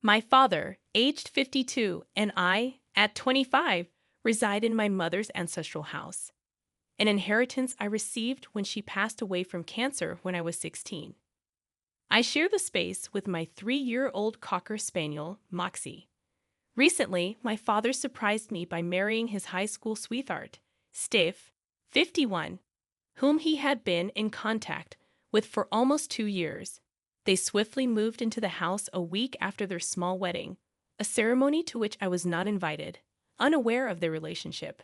My father, aged 52, and I, at 25, reside in my mother's ancestral house, an inheritance I received when she passed away from cancer when I was 16. I share the space with my 3-year-old Cocker Spaniel, Moxie. Recently, my father surprised me by marrying his high school sweetheart, Steph, 51, whom he had been in contact with for almost 2 years. They swiftly moved into the house a week after their small wedding, a ceremony to which I was not invited, unaware of their relationship.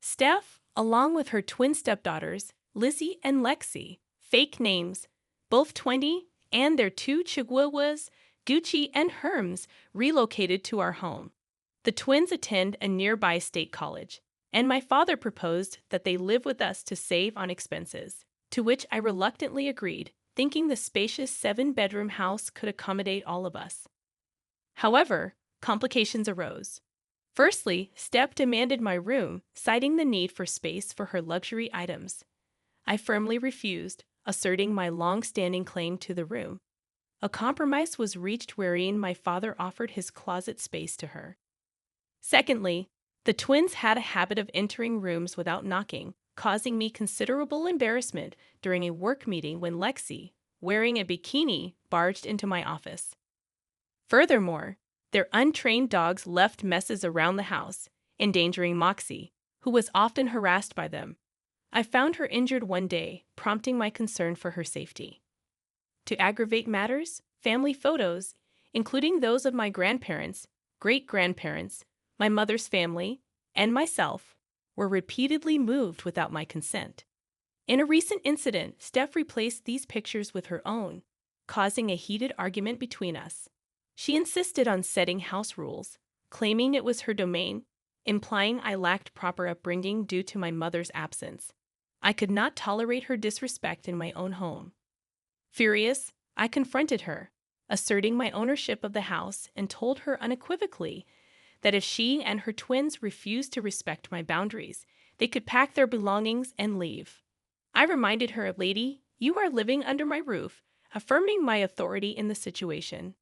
Steph, along with her twin stepdaughters, Lizzie and Lexi, fake names, both 20, and their 2 chihuahuas, Gucci and Herms, relocated to our home. The twins attend a nearby state college, and my father proposed that they live with us to save on expenses, to which I reluctantly agreed, thinking the spacious 7-bedroom house could accommodate all of us. However, complications arose. Firstly, Steph demanded my room, citing the need for space for her luxury items. I firmly refused, asserting my long-standing claim to the room. A compromise was reached wherein my father offered his closet space to her. Secondly, the twins had a habit of entering rooms without knocking, causing me considerable embarrassment during a work meeting when Lexi, wearing a bikini, barged into my office. Furthermore, their untrained dogs left messes around the house, endangering Moxie, who was often harassed by them. I found her injured one day, prompting my concern for her safety. To aggravate matters, family photos, including those of my grandparents, great-grandparents, my mother's family, and myself, were repeatedly moved without my consent. In a recent incident, Steph replaced these pictures with her own, causing a heated argument between us. She insisted on setting house rules, claiming it was her domain, implying I lacked proper upbringing due to my mother's absence. I could not tolerate her disrespect in my own home. Furious, I confronted her, asserting my ownership of the house, and told her unequivocally that if she and her twins refused to respect my boundaries, they could pack their belongings and leave. I reminded her, "Lady, you are living under my roof," affirming my authority in the situation.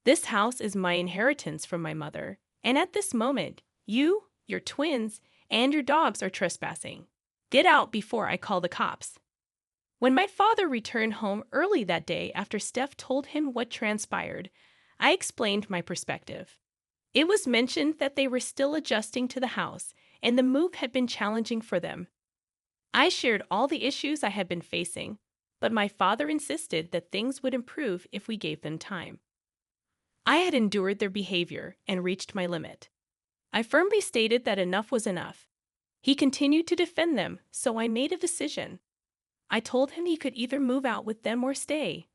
"This house is my inheritance from my mother, and at this moment, you, your twins, and your dogs are trespassing. Get out before I call the cops." When my father returned home early that day after Steph told him what transpired, I explained my perspective. It was mentioned that they were still adjusting to the house, and the move had been challenging for them. I shared all the issues I had been facing, but my father insisted that things would improve if we gave them time. I had endured their behavior and reached my limit. I firmly stated that enough was enough. He continued to defend them, so I made a decision. I told him he could either move out with them or stay,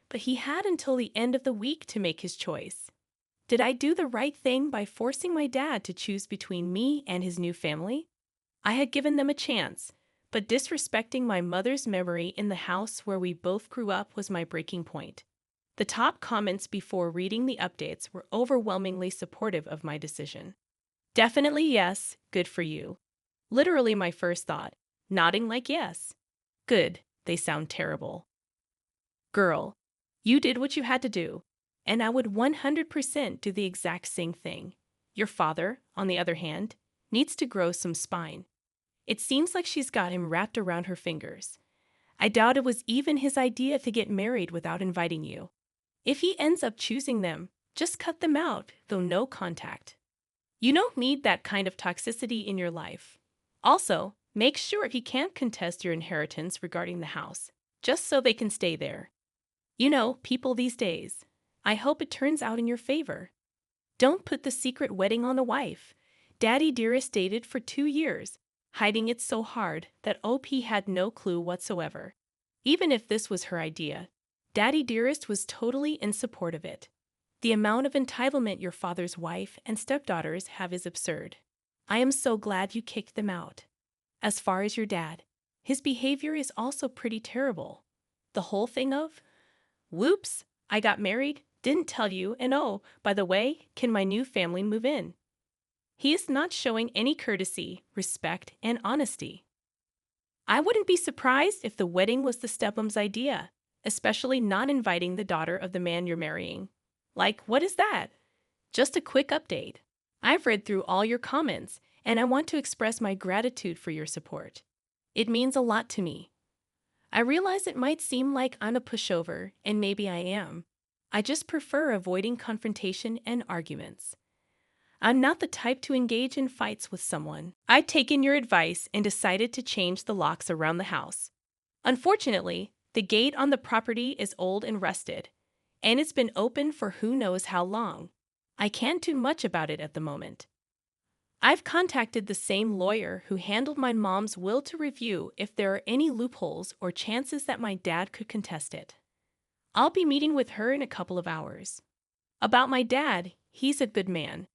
but he had until the end of the week to make his choice. Did I do the right thing by forcing my dad to choose between me and his new family? I had given them a chance, but disrespecting my mother's memory in the house where we both grew up was my breaking point. The top comments before reading the updates were overwhelmingly supportive of my decision. "Definitely yes, good for you." Literally my first thought, nodding like yes. "Good, they sound terrible." "Girl, you did what you had to do, and I would 100% do the exact same thing. Your father, on the other hand, needs to grow some spine. It seems like she's got him wrapped around her fingers. I doubt it was even his idea to get married without inviting you. If he ends up choosing them, just cut them out, though no contact. You don't need that kind of toxicity in your life. Also, make sure he can't contest your inheritance regarding the house, just so they can stay there. You know, people these days. I hope it turns out in your favor. Don't put the secret wedding on the wife. Daddy Dearest dated for 2 years, hiding it so hard that OP had no clue whatsoever. Even if this was her idea, Daddy Dearest was totally in support of it. The amount of entitlement your father's wife and stepdaughters have is absurd. I am so glad you kicked them out. As far as your dad, his behavior is also pretty terrible. The whole thing of, whoops, I got married, didn't tell you, and oh, by the way, can my new family move in? He is not showing any courtesy, respect, and honesty. I wouldn't be surprised if the wedding was the stepmom's idea, especially not inviting the daughter of the man you're marrying. Like, what is that? Just a quick update. I've read through all your comments, and I want to express my gratitude for your support. It means a lot to me. I realize it might seem like I'm a pushover, and maybe I am. I just prefer avoiding confrontation and arguments. I'm not the type to engage in fights with someone. I've taken your advice and decided to change the locks around the house. Unfortunately, the gate on the property is old and rusted, and it's been open for who knows how long. I can't do much about it at the moment. I've contacted the same lawyer who handled my mom's will to review if there are any loopholes or chances that my dad could contest it. I'll be meeting with her in a couple of hours. About my dad, he's a good man.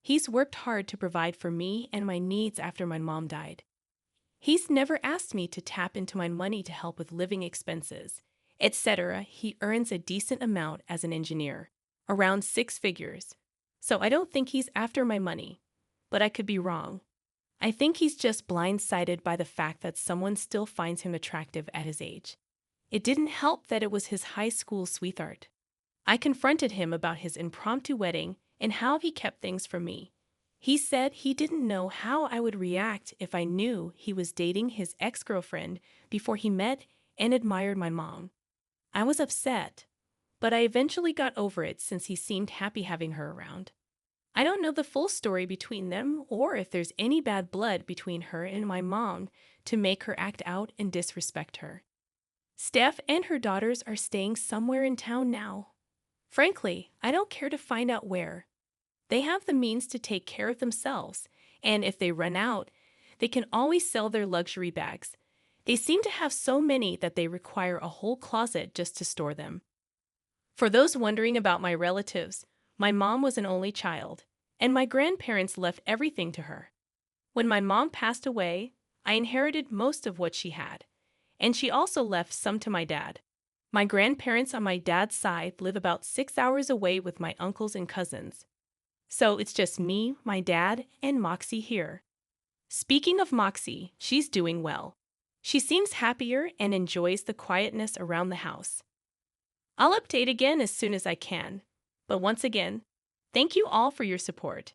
He's worked hard to provide for me and my needs after my mom died. He's never asked me to tap into my money to help with living expenses, etc. He earns a decent amount as an engineer, around 6 figures. So I don't think he's after my money, but I could be wrong. I think he's just blindsided by the fact that someone still finds him attractive at his age. It didn't help that it was his high school sweetheart. I confronted him about his impromptu wedding and how he kept things from me. He said he didn't know how I would react if I knew he was dating his ex-girlfriend before he met and admired my mom. I was upset, but I eventually got over it since he seemed happy having her around. I don't know the full story between them or if there's any bad blood between her and my mom to make her act out and disrespect her. Steph and her daughters are staying somewhere in town now. Frankly, I don't care to find out where. They have the means to take care of themselves, and if they run out, they can always sell their luxury bags. They seem to have so many that they require a whole closet just to store them. For those wondering about my relatives, my mom was an only child, and my grandparents left everything to her. When my mom passed away, I inherited most of what she had, and she also left some to my dad. My grandparents on my dad's side live about 6 hours away with my uncles and cousins. So it's just me, my dad, and Moxie here. Speaking of Moxie, she's doing well. She seems happier and enjoys the quietness around the house. I'll update again as soon as I can. But once again, thank you all for your support.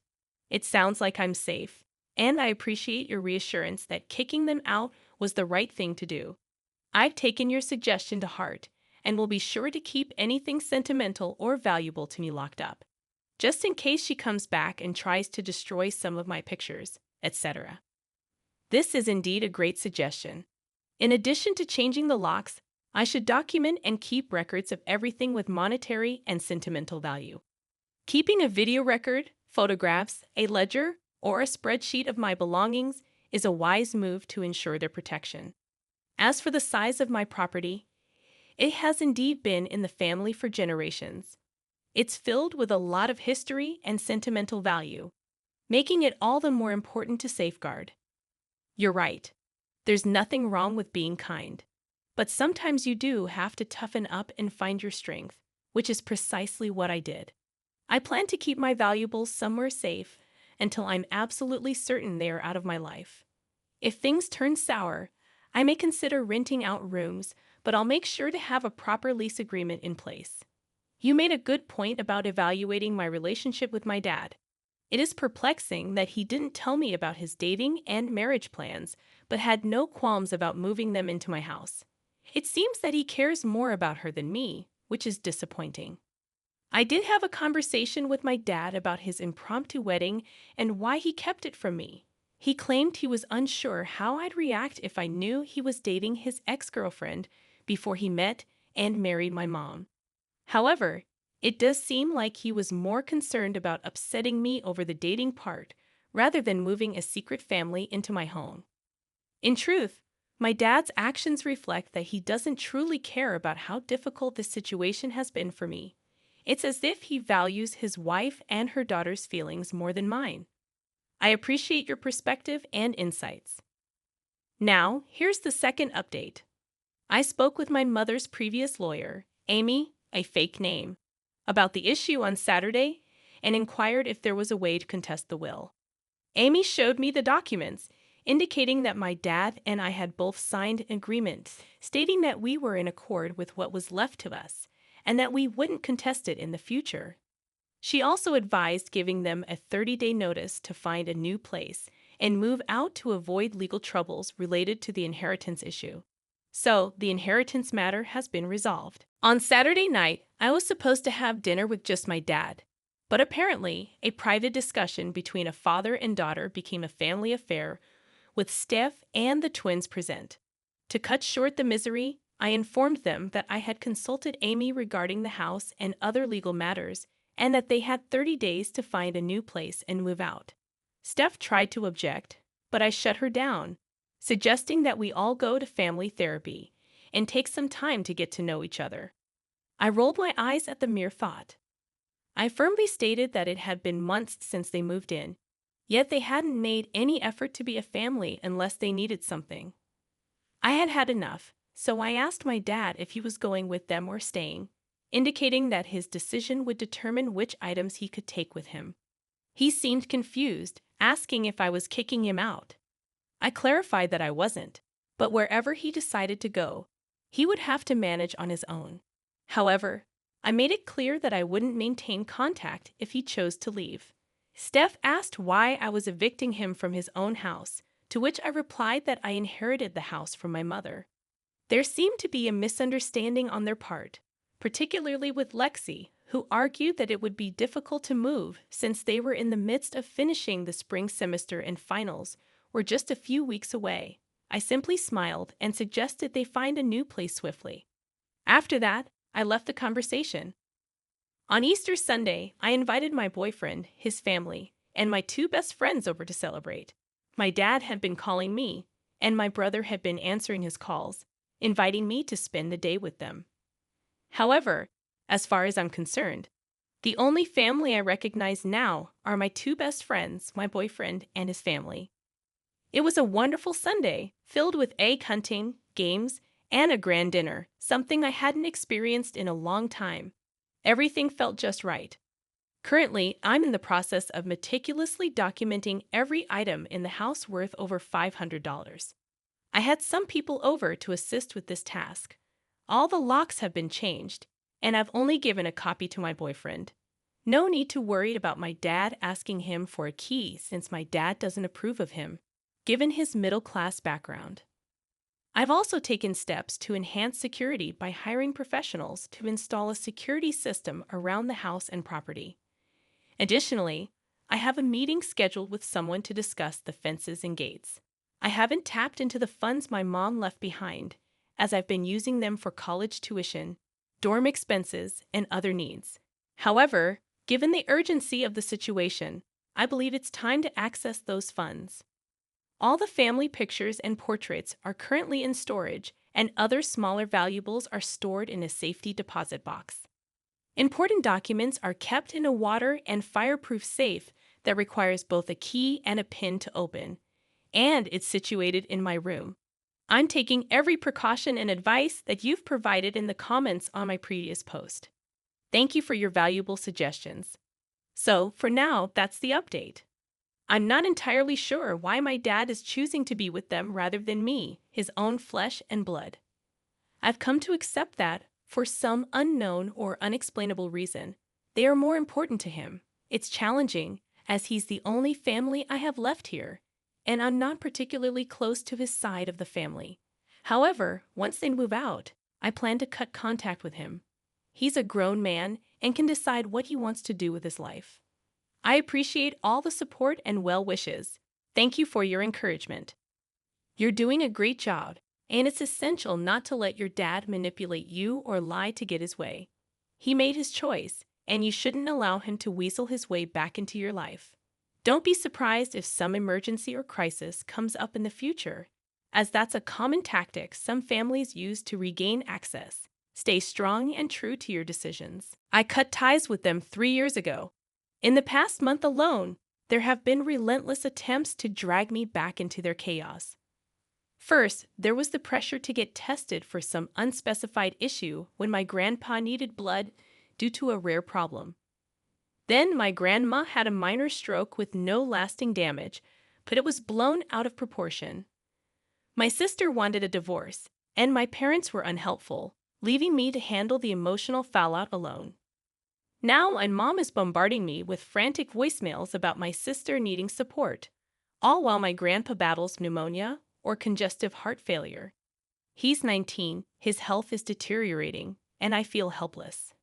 It sounds like I'm safe, and I appreciate your reassurance that kicking them out was the right thing to do. I've taken your suggestion to heart and will be sure to keep anything sentimental or valuable to me locked up, just in case she comes back and tries to destroy some of my pictures, etc. This is indeed a great suggestion. In addition to changing the locks, I should document and keep records of everything with monetary and sentimental value. Keeping a video record, photographs, a ledger, or a spreadsheet of my belongings is a wise move to ensure their protection. As for the size of my property, it has indeed been in the family for generations. It's filled with a lot of history and sentimental value, making it all the more important to safeguard. You're right. There's nothing wrong with being kind. But sometimes you do have to toughen up and find your strength, which is precisely what I did. I plan to keep my valuables somewhere safe until I'm absolutely certain they are out of my life. If things turn sour, I may consider renting out rooms, but I'll make sure to have a proper lease agreement in place. You made a good point about evaluating my relationship with my dad. It is perplexing that he didn't tell me about his dating and marriage plans, but had no qualms about moving them into my house. It seems that he cares more about her than me, which is disappointing. I did have a conversation with my dad about his impromptu wedding and why he kept it from me. He claimed he was unsure how I'd react if I knew he was dating his ex-girlfriend before he met and married my mom. However, it does seem like he was more concerned about upsetting me over the dating part rather than moving a secret family into my home. In truth, my dad's actions reflect that he doesn't truly care about how difficult this situation has been for me. It's as if he values his wife and her daughter's feelings more than mine. I appreciate your perspective and insights. Now, here's the second update. I spoke with my mother's previous lawyer, Amy, a fake name, about the issue on Saturday and inquired if there was a way to contest the will. Amy showed me the documents, indicating that my dad and I had both signed agreements stating that we were in accord with what was left to us and that we wouldn't contest it in the future. She also advised giving them a 30-day notice to find a new place and move out to avoid legal troubles related to the inheritance issue. So, the inheritance matter has been resolved. On Saturday night, I was supposed to have dinner with just my dad. But apparently, a private discussion between a father and daughter became a family affair, with Steph and the twins present. To cut short the misery, I informed them that I had consulted Amy regarding the house and other legal matters, and that they had 30 days to find a new place and move out. Steph tried to object, but I shut her down, suggesting that we all go to family therapy and take some time to get to know each other. I rolled my eyes at the mere thought. I firmly stated that it had been months since they moved in, yet they hadn't made any effort to be a family unless they needed something. I had had enough, so I asked my dad if he was going with them or staying, indicating that his decision would determine which items he could take with him. He seemed confused, asking if I was kicking him out. I clarified that I wasn't, but wherever he decided to go, he would have to manage on his own. However, I made it clear that I wouldn't maintain contact if he chose to leave. Steph asked why I was evicting him from his own house, to which I replied that I inherited the house from my mother. There seemed to be a misunderstanding on their part, particularly with Lexi, who argued that it would be difficult to move since they were in the midst of finishing the spring semester and finals were just a few weeks away. I simply smiled and suggested they find a new place swiftly. After that, I left the conversation. On Easter Sunday, I invited my boyfriend, his family, and my two best friends over to celebrate. My dad had been calling me, and my brother had been answering his calls, inviting me to spend the day with them. However, as far as I'm concerned, the only family I recognize now are my two best friends, my boyfriend, and his family. It was a wonderful Sunday, filled with egg hunting, games, and a grand dinner, something I hadn't experienced in a long time. Everything felt just right. Currently, I'm in the process of meticulously documenting every item in the house worth over $500. I had some people over to assist with this task. All the locks have been changed, and I've only given a copy to my boyfriend. No need to worry about my dad asking him for a key since my dad doesn't approve of him, given his middle-class background. I've also taken steps to enhance security by hiring professionals to install a security system around the house and property. Additionally, I have a meeting scheduled with someone to discuss the fences and gates. I haven't tapped into the funds my mom left behind, as I've been using them for college tuition, dorm expenses, and other needs. However, given the urgency of the situation, I believe it's time to access those funds. All the family pictures and portraits are currently in storage, and other smaller valuables are stored in a safety deposit box. Important documents are kept in a water and fireproof safe that requires both a key and a pin to open, and it's situated in my room. I'm taking every precaution and advice that you've provided in the comments on my previous post. Thank you for your valuable suggestions. So, for now, that's the update. I'm not entirely sure why my dad is choosing to be with them rather than me, his own flesh and blood. I've come to accept that, for some unknown or unexplainable reason, they are more important to him. It's challenging, as he's the only family I have left here, and I'm not particularly close to his side of the family. However, once they move out, I plan to cut contact with him. He's a grown man and can decide what he wants to do with his life. I appreciate all the support and well wishes. Thank you for your encouragement. You're doing a great job, and it's essential not to let your dad manipulate you or lie to get his way. He made his choice, and you shouldn't allow him to weasel his way back into your life. Don't be surprised if some emergency or crisis comes up in the future, as that's a common tactic some families use to regain access. Stay strong and true to your decisions. I cut ties with them 3 years ago. In the past month alone, there have been relentless attempts to drag me back into their chaos. First, there was the pressure to get tested for some unspecified issue when my grandpa needed blood due to a rare problem. Then my grandma had a minor stroke with no lasting damage, but it was blown out of proportion. My sister wanted a divorce, and my parents were unhelpful, leaving me to handle the emotional fallout alone. Now my mom is bombarding me with frantic voicemails about my sister needing support, all while my grandpa battles pneumonia or congestive heart failure. He's 19, his health is deteriorating, and I feel helpless.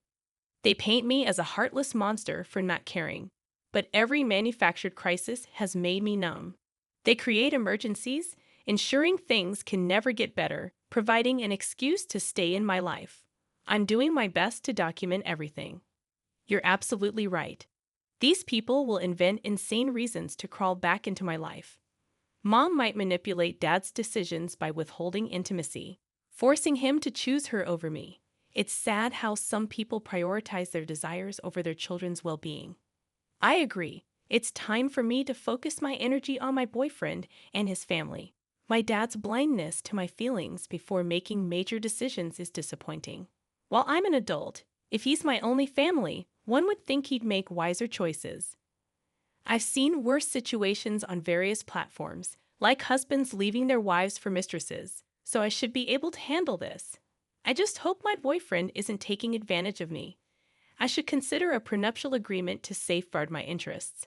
They paint me as a heartless monster for not caring, but every manufactured crisis has made me numb. They create emergencies, ensuring things can never get better, providing an excuse to stay in my life. I'm doing my best to document everything. You're absolutely right. These people will invent insane reasons to crawl back into my life. Mom might manipulate Dad's decisions by withholding intimacy, forcing him to choose her over me. It's sad how some people prioritize their desires over their children's well-being. I agree. It's time for me to focus my energy on my boyfriend and his family. My dad's blindness to my feelings before making major decisions is disappointing. While I'm an adult, if he's my only family, one would think he'd make wiser choices. I've seen worse situations on various platforms, like husbands leaving their wives for mistresses, so I should be able to handle this. I just hope my boyfriend isn't taking advantage of me. I should consider a prenuptial agreement to safeguard my interests.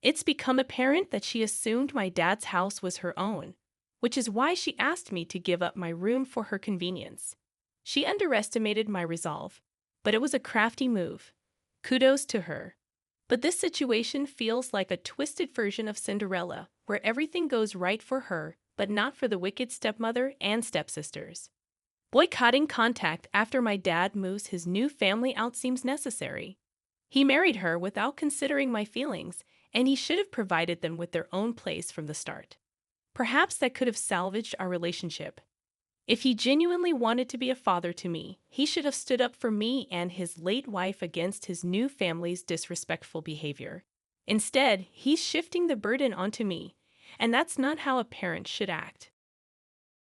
It's become apparent that she assumed my dad's house was her own, which is why she asked me to give up my room for her convenience. She underestimated my resolve, but it was a crafty move. Kudos to her. But this situation feels like a twisted version of Cinderella, where everything goes right for her, but not for the wicked stepmother and stepsisters. Boycotting contact after my dad moves his new family out seems necessary. He married her without considering my feelings, and he should have provided them with their own place from the start. Perhaps that could have salvaged our relationship. If he genuinely wanted to be a father to me, he should have stood up for me and his late wife against his new family's disrespectful behavior. Instead, he's shifting the burden onto me, and that's not how a parent should act.